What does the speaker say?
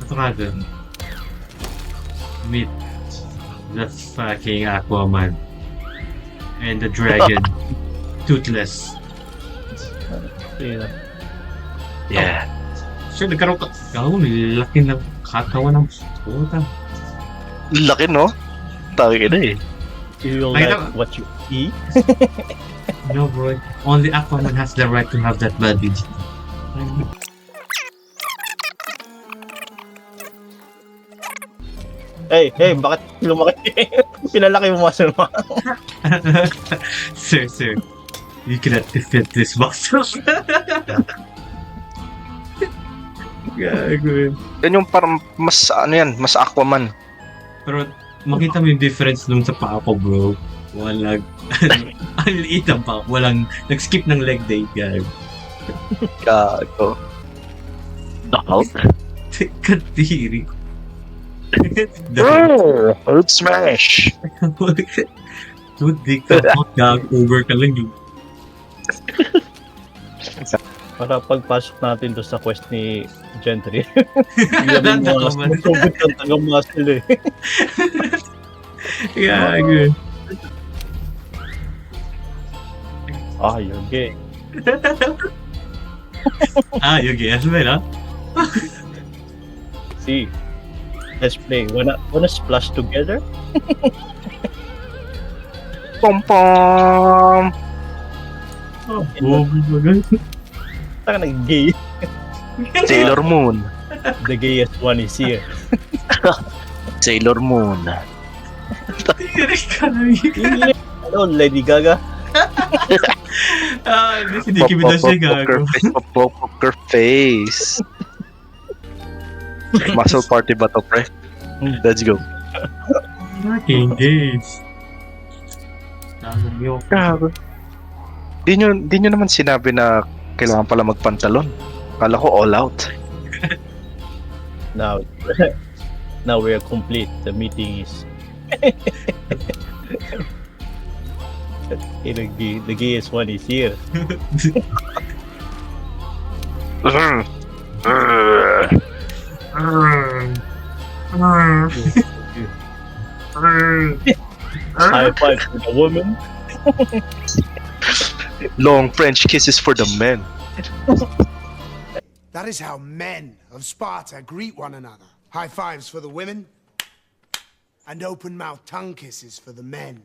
Ito nga dun. Meet the fucking Aquaman. And the dragon. Toothless. Yeah. Yeah. Siya, nagkaroon ka. Gago, laki ng katawan ng puta. Laki, no? Taki na eh. You Ay, like naman. what you eat? No, bro. Only Aquaman has the right to have that body. Hey, bakit lumaki? Pinalaki mo muscle mo. Sir. You cannot defend this muscle. Gago. Yan yung parang mas, ano yan, mas Aquaman. Pero makita mo yung difference nung sa paa ko, bro. Walang, ang liit ang paa. Walang, nag-skip ng leg day, gago. Gago. The Hulk? Kadiri. Hulk smash! Dude, di ka gago. Over ka lang yung Para pagpasok natin doon sa quest ni Gentry. Bigyan mo Aquaman. matugod kang taga-muscle eh. Gago. Ah, you're gay. You guess well, ha? See, let's play. Wanna splash together? Pom pom! Bobo ba gan? Taka na gay. Sailor Moon. The gayest one is here. Sailor Moon. Kadiri ka lang yun. Hello, Lady Gaga. Hindi kibida siya gago. Poker face. Muscle party ba to, pre? Let's go. Fucking gays. Tawag yun. Gago. Di nyo naman sinabi na kailangan pala magpantalon. Kala ko all out. Now, now we are complete. The meeting is. The gayest one is here. High five to the woman. Long French kisses for the men. That is how men of Sparta greet one another. High fives for the women, and open mouth tongue kisses for the men.